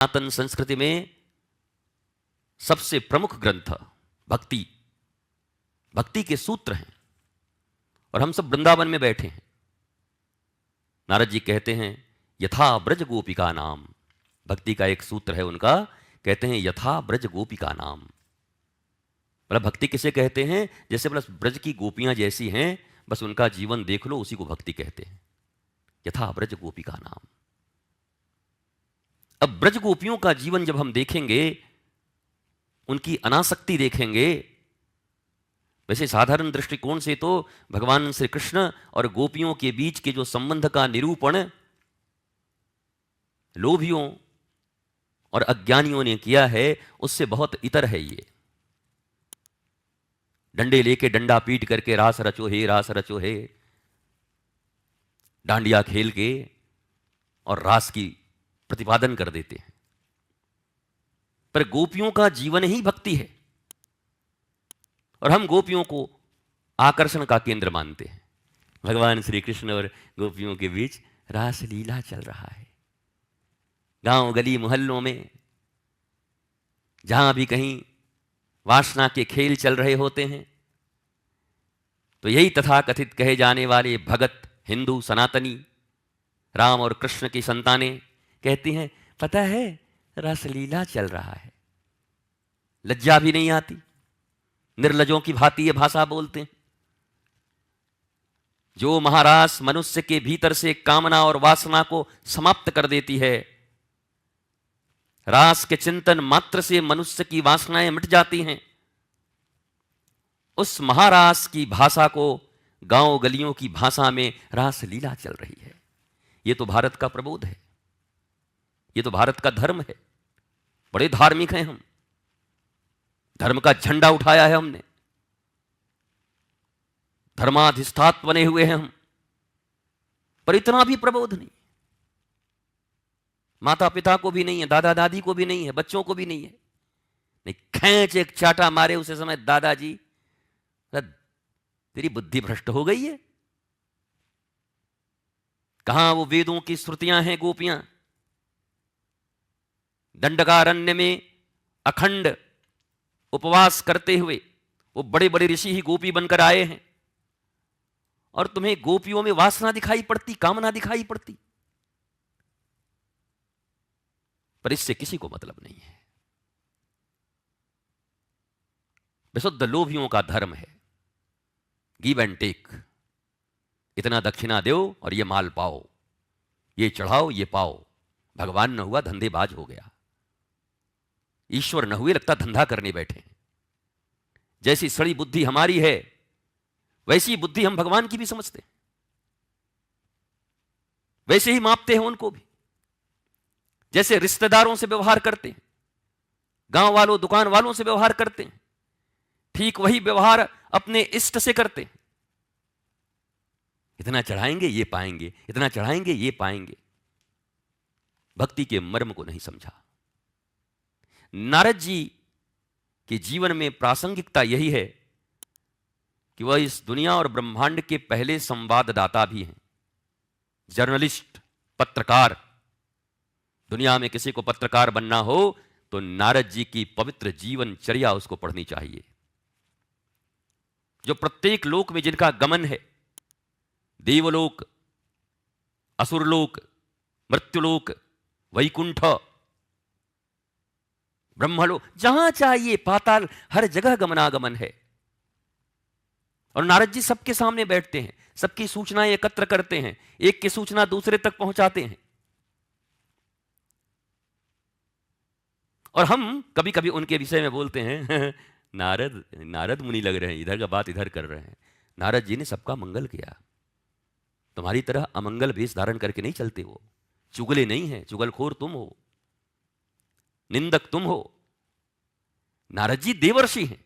सनातन संस्कृति में सबसे प्रमुख ग्रंथ भक्ति, भक्ति के सूत्र हैं। और हम सब वृंदावन में बैठे हैं। नारद जी कहते हैं यथा ब्रज गोपिका नाम, भक्ति का एक सूत्र है उनका, कहते हैं यथा ब्रज गोपिका नाम। मतलब भक्ति किसे कहते हैं? जैसे बस ब्रज की गोपियां जैसी हैं, बस उनका जीवन देख लो, उसी को भक्ति कहते हैं। यथा ब्रज गोपिका नाम। अब ब्रज गोपियों का जीवन जब हम देखेंगे, उनकी अनासक्ति देखेंगे, वैसे साधारण दृष्टिकोण से तो भगवान श्री कृष्ण और गोपियों के बीच के जो संबंध का निरूपण लोभियों और अज्ञानियों ने किया है, उससे बहुत इतर है। ये डंडे लेके डंडा पीट करके रास रचो हे, रास रचो हे, डांडिया खेल के और रास की प्रतिपादन कर देते हैं। पर गोपियों का जीवन ही भक्ति है और हम गोपियों को आकर्षण का केंद्र मानते हैं। भगवान श्री कृष्ण और गोपियों के बीच रास लीला चल रहा है। गांव गली मोहल्लों में जहां भी कहीं वासना के खेल चल रहे होते हैं, तो यही तथाकथित कहे जाने वाले भगत हिंदू सनातनी राम और कृष्ण की संतानें कहती हैं, पता है रासलीला चल रहा है। लज्जा भी नहीं आती, निर्लजों की भांति ये भाषा बोलते हैं। जो महारास मनुष्य के भीतर से कामना और वासना को समाप्त कर देती है, रास के चिंतन मात्र से मनुष्य की वासनाएं मिट जाती हैं, उस महारास की भाषा को गांव गलियों की भाषा में रास लीला चल रही है। यह तो भारत का प्रबोध है, यह तो भारत का धर्म है। बड़े धार्मिक हैं हम, धर्म का झंडा उठाया है हमने, धर्माधिष्ठात बने हुए हैं हम, पर इतना भी प्रबोध नहीं। माता पिता को भी नहीं है, दादा दादी को भी नहीं है, बच्चों को भी नहीं है। नहीं, खींच एक चाटा मारे उसे समय, दादाजी तेरी बुद्धि भ्रष्ट हो गई है। कहां वो वेदों की श्रुतियां हैं? गोपियां दंडकारण्य में अखंड उपवास करते हुए वो बड़े बड़े ऋषि ही गोपी बनकर आए हैं, और तुम्हें गोपियों में वासना दिखाई पड़ती, कामना दिखाई पड़ती। पर इससे किसी को मतलब नहीं है। विशुद्ध लोभियों का धर्म है गिव एंड टेक। इतना दक्षिणा दो और ये माल पाओ, ये चढ़ाओ ये पाओ। भगवान न हुआ धंधेबाज हो गया, ईश्वर न हुए लगता धंधा करने बैठे। जैसी सड़ी बुद्धि हमारी है, वैसी बुद्धि हम भगवान की भी समझते, वैसे ही मापते हैं उनको भी। जैसे रिश्तेदारों से व्यवहार करते हैं, गांव वालों दुकान वालों से व्यवहार करते हैं, ठीक वही व्यवहार अपने इष्ट से करते हैं। इतना चढ़ाएंगे ये पाएंगे, इतना चढ़ाएंगे ये पाएंगे। भक्ति के मर्म को नहीं समझा। नारद जी के जीवन में प्रासंगिकता यही है कि वह इस दुनिया और ब्रह्मांड के पहले संवाददाता भी हैं, जर्नलिस्ट, पत्रकार। दुनिया में किसी को पत्रकार बनना हो तो नारद जी की पवित्र जीवनचर्या उसको पढ़नी चाहिए। जो प्रत्येक लोक में जिनका गमन है, देवलोक, असुरलोक, मृत्युलोक, वैकुंठ, ब्रह्मलोक, जहां चाहिए पाताल, हर जगह गमनागमन है। और नारद जी सबके सामने बैठते हैं, सबकी सूचनाएं एकत्र करते हैं, एक की सूचना दूसरे तक पहुंचाते हैं। और हम कभी कभी उनके विषय में बोलते हैं नारद मुनि लग रहे हैं, इधर का बात इधर कर रहे हैं। नारद जी ने सबका मंगल किया, तुम्हारी तरह अमंगल वेश धारण करके नहीं चलते। वो चुगले नहीं है, चुगलखोर तुम हो, निंदक तुम हो। नारद जी देवर्षि हैं,